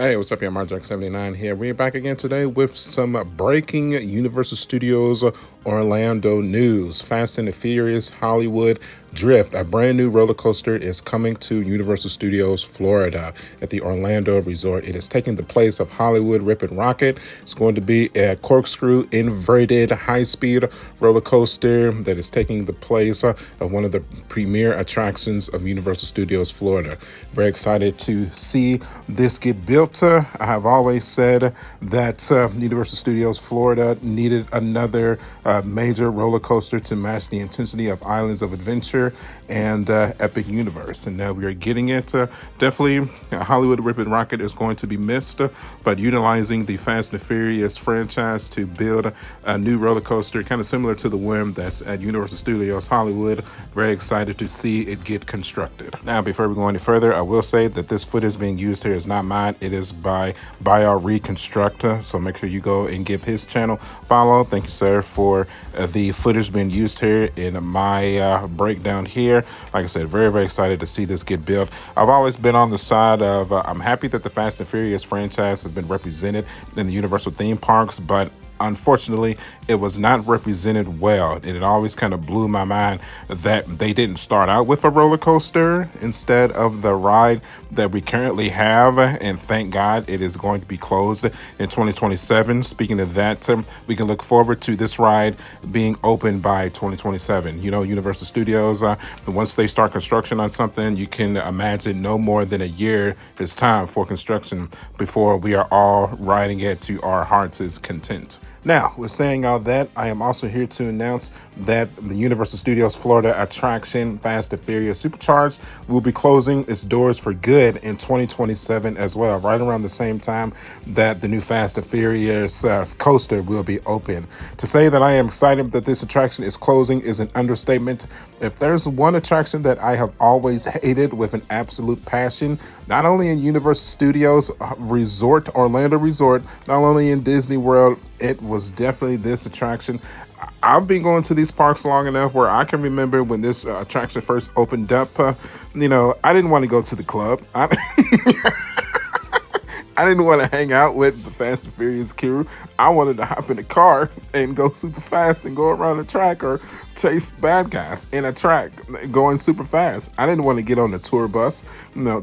Hey, what's up, y'all? Marjack79 here. We're back again today with some breaking Universal Studios Orlando news. Fast and the Furious Hollywood Drift, a brand new roller coaster, is coming to Universal Studios Florida at the Orlando Resort. It is taking the place of Hollywood Rip and Rocket. It's going to be a corkscrew inverted high-speed roller coaster that is taking the place of one of the premier attractions of Universal Studios Florida. Very excited to see this get built. I have always said that Universal Studios Florida needed another major roller coaster to match the intensity of Islands of Adventure and Epic Universe, and now we are getting it. Definitely, Hollywood Rip and Rocket is going to be missed, but utilizing the Fast and Furious franchise to build a new roller coaster, kind of similar to the one that's at Universal Studios Hollywood. Very excited to see it get constructed. Now, before we go any further, I will say that this footage being used here is not mine. It is by bioreconstruct, so make sure you go and give his channel follow. Thank you, sir, for the footage being used here in my breakdown here. Like I said, very excited to see this get built. I've always been on the side of I'm happy that the Fast and Furious franchise has been represented in the Universal theme parks, but unfortunately, it was not represented well. And it always kind of blew my mind that they didn't start out with a roller coaster instead of the ride that we currently have. And thank God it is going to be closed in 2027. Speaking of that, we can look forward to this ride being open by 2027. You know, Universal Studios, once they start construction on something, you can imagine no more than a year is time for construction before we are all riding it to our heart's content. Now, with saying all that, I am also here to announce that the Universal Studios Florida attraction, Fast and Furious Supercharged, will be closing its doors for good in 2027 as well, right around the same time that the new Fast and Furious coaster will be open. To say that I am excited that this attraction is closing is an understatement. If there's one attraction that I have always hated with an absolute passion, not only in Universal Studios Resort, Orlando Resort, not only in Disney World, it was definitely this attraction. I've been going to these parks long enough where I can remember when this attraction first opened up. I didn't want to go to the club. I didn't want to hang out with the Fast and Furious crew. I wanted to hop in a car and go super fast and go around the track or chase bad guys in a track going super fast. I didn't want to get on the tour bus,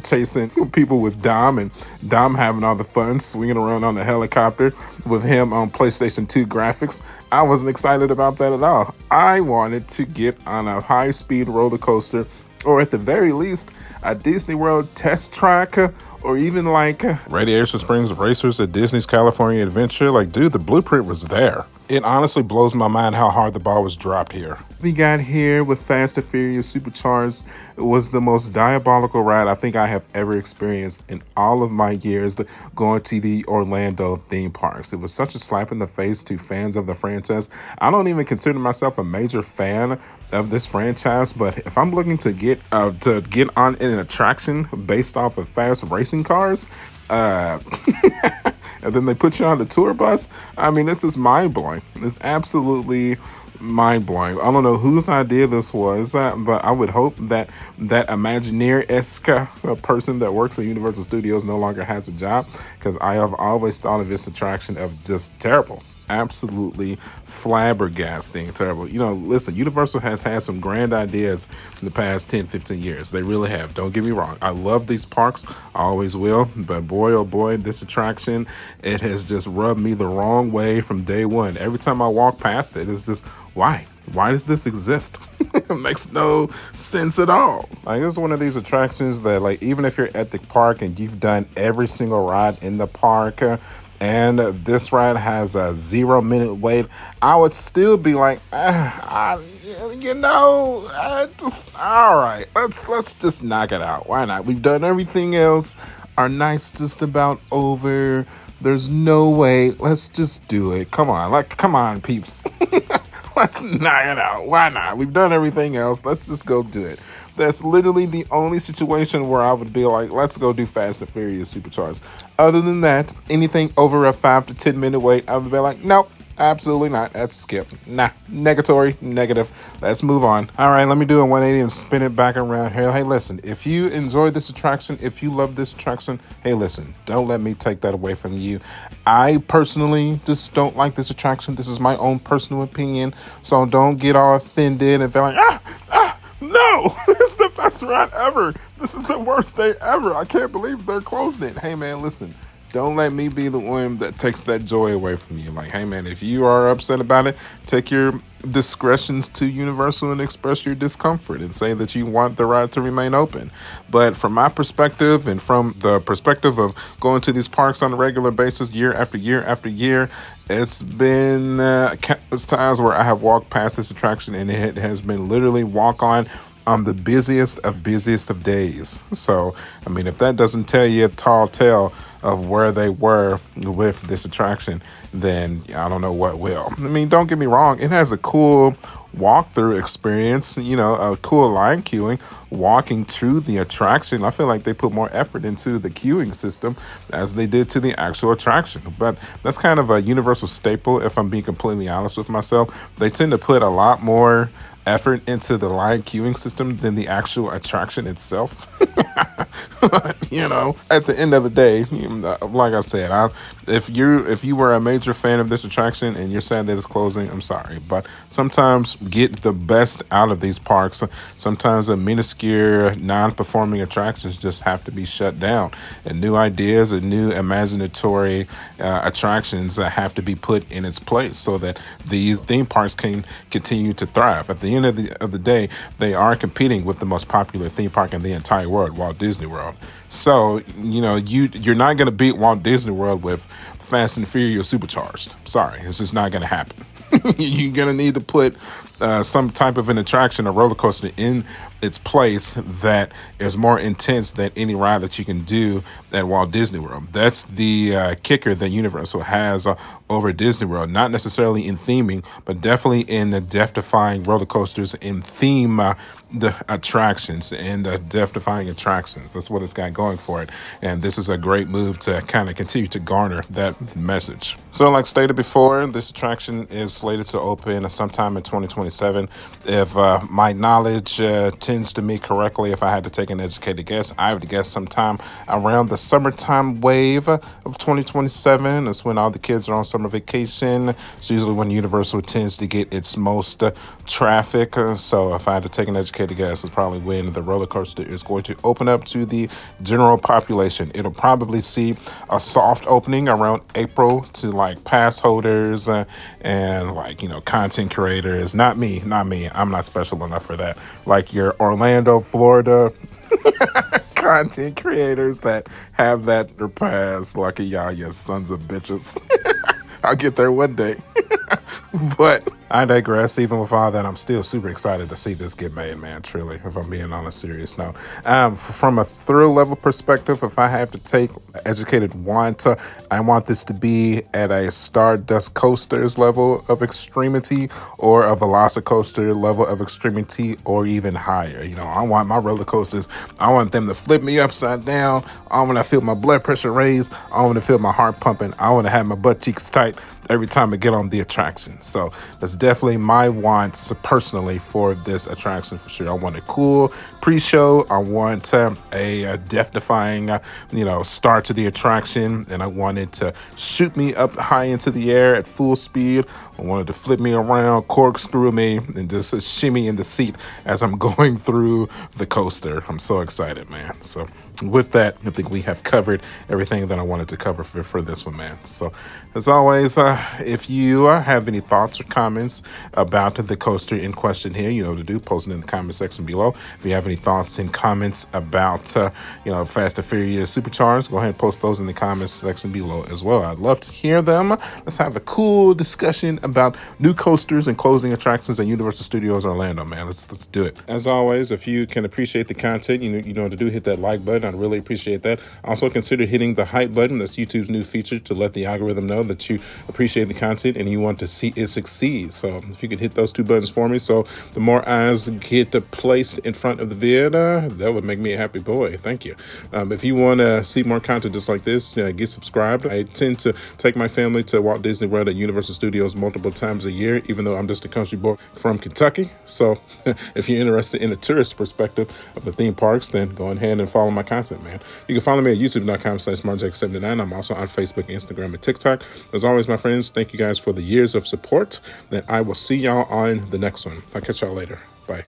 chasing people with Dom and Dom having all the fun swinging around on the helicopter with him on PlayStation 2 graphics. I wasn't excited about that at all. I wanted to get on a high-speed roller coaster, or at the very least, a Disney World test track, or even like Radiation Springs Racers at Disney's California Adventure. Like, dude, the blueprint was there. It honestly blows my mind how hard the ball was dropped here. We got here with Fast and Furious Supercharged. It was the most diabolical ride I think I have ever experienced in all of my years going to the Orlando theme parks. It was such a slap in the face to fans of the franchise. I don't even consider myself a major fan of this franchise, but if I'm looking to get on an attraction based off of fast racing cars, and then they put you on the tour bus. I mean, this is mind-blowing. It's absolutely mind-blowing. I don't know whose idea this was, but I would hope that that Imagineer-esque person that works at Universal Studios no longer has a job, because I have always thought of this attraction of just terrible. Absolutely flabbergasting terrible. Listen, Universal has had some grand ideas in the past 10-15 years. They really have. Don't get me wrong, I love these parks, I always will, but boy oh boy, this attraction, it has just rubbed me the wrong way from day one. Every time I walk past it, it's just, why does this exist? It makes no sense at all. Like, it's one of these attractions that, like, even if you're at the park and you've done every single ride in the park, and this ride has a 0-minute wait, I would still be like, just all right. Let's just knock it out. Why not? We've done everything else. Our night's just about over. There's no way. Let's just do it. Come on, peeps. Let's knock it out. Why not? We've done everything else. Let's just go do it. That's literally the only situation where I would be like, let's go do Fast and Furious Supercharged. Other than that, anything over a 5 to 10 minute wait, I would be like, nope, Absolutely not. That's skip. Nah, negatory, negative. Let's move on. All right, let me do a 180 and spin it back around here. Hey, listen, if you enjoy this attraction, if you love this attraction, hey, listen, don't let me take that away from you. I personally just don't like this attraction. This is my own personal opinion. So don't get all offended and feel like, no, it's the best ride ever. This is the worst day ever. I can't believe they're closing it. Hey, man, listen. Don't let me be the one that takes that joy away from you. Like, hey, man, if you are upset about it, take your discretions to Universal and express your discomfort and say that you want the ride to remain open. But from my perspective and from the perspective of going to these parks on a regular basis year after year after year, it's been countless times where I have walked past this attraction and it has been literally walk on the busiest of days. So, I mean, if that doesn't tell you a tall tale of where they were with this attraction, then I don't know what will. I mean, don't get me wrong, it has a cool walkthrough experience, a cool line queuing, walking through the attraction. I feel like they put more effort into the queuing system as they did to the actual attraction. But that's kind of a Universal staple, if I'm being completely honest with myself. They tend to put a lot more effort into the line queuing system than the actual attraction itself. At the end of the day, like I said, if you were a major fan of this attraction and you're sad that it's closing, I'm sorry, but sometimes get the best out of these parks. Sometimes the minuscule non-performing attractions just have to be shut down, and new ideas and new imaginatory attractions have to be put in its place so that these theme parks can continue to thrive. At the end of the day, they are competing with the most popular theme park in the entire world, Walt Disney World. So, you're not going to beat Walt Disney World with Fast and Furious Supercharged. Sorry, it's just not going to happen. You're going to need to put some type of an attraction, a roller coaster, in its place that is more intense than any ride that you can do at Walt Disney World. That's the kicker that Universal has over Disney World, not necessarily in theming, but definitely in the death-defying roller coasters in theme the attractions and death-defying attractions. That's what it's got going for it. And this is a great move to kind of continue to garner that message. So like stated before, this attraction is slated to open sometime in 2027. If my knowledge tends to me correctly, if I had to take an educated guess, I would guess sometime around the summertime wave of 2027. That's when all the kids are on summer vacation. It's usually when Universal tends to get its most traffic. So if I had to take an educated guess, it's probably when the roller coaster is going to open up to the general population. It'll probably see a soft opening around April to like pass holders and like, content creators. Not me. I'm not special enough for that. Like your Orlando, Florida content creators that have that their pass. Lucky y'all, you sons of bitches. I'll get there one day. But I digress. Even with all that, I'm still super excited to see this get made, man, truly, if I'm being on a serious note. From a thrill level perspective, if I have to take educated want, I want this to be at a Stardust Coasters level of extremity or a Velocicoaster level of extremity or even higher. I want my roller coasters, I want them to flip me upside down. I want to feel my blood pressure raise. I want to feel my heart pumping. I want to have my butt cheeks tight every time I get on the attraction. So that's definitely my wants personally for this attraction for sure. I want a cool pre-show. I want a death-defying, start to the attraction, and I want it to shoot me up high into the air at full speed. I wanted to flip me around, corkscrew me, and just shimmy in the seat as I'm going through the coaster. I'm so excited, man. So with that, I think we have covered everything that I wanted to cover for this one, man. So as always, if you have any thoughts or comments about the coaster in question here, you know what to do. Post it in the comment section below. If you have any thoughts and comments about, Fast and Furious Supercharged, go ahead and post those in the comments section below as well. I'd love to hear them. Let's have a cool discussion about new coasters and closing attractions at Universal Studios Orlando, man. Let's do it. As always, if you can appreciate the content, you know what to do. Hit that like button. I'd really appreciate that. Also, consider hitting the hype button. That's YouTube's new feature to let the algorithm know that you appreciate the content and you want to see it succeed. So if you could hit those two buttons for me, so the more eyes get placed in front of the video, that would make me a happy boy. Thank you. If you want to see more content just like this, get subscribed. I tend to take my family to Walt Disney World at Universal Studios multiple times a year, even though I'm just a country boy from Kentucky. So if you're interested in the tourist perspective of the theme parks, then go ahead and follow my content, man. You can follow me at youtube.com/SmartJack79. I'm also on Facebook, Instagram, and TikTok. As always, my friends, thank you guys for the years of support. That I will see y'all on the next one. I'll catch y'all later.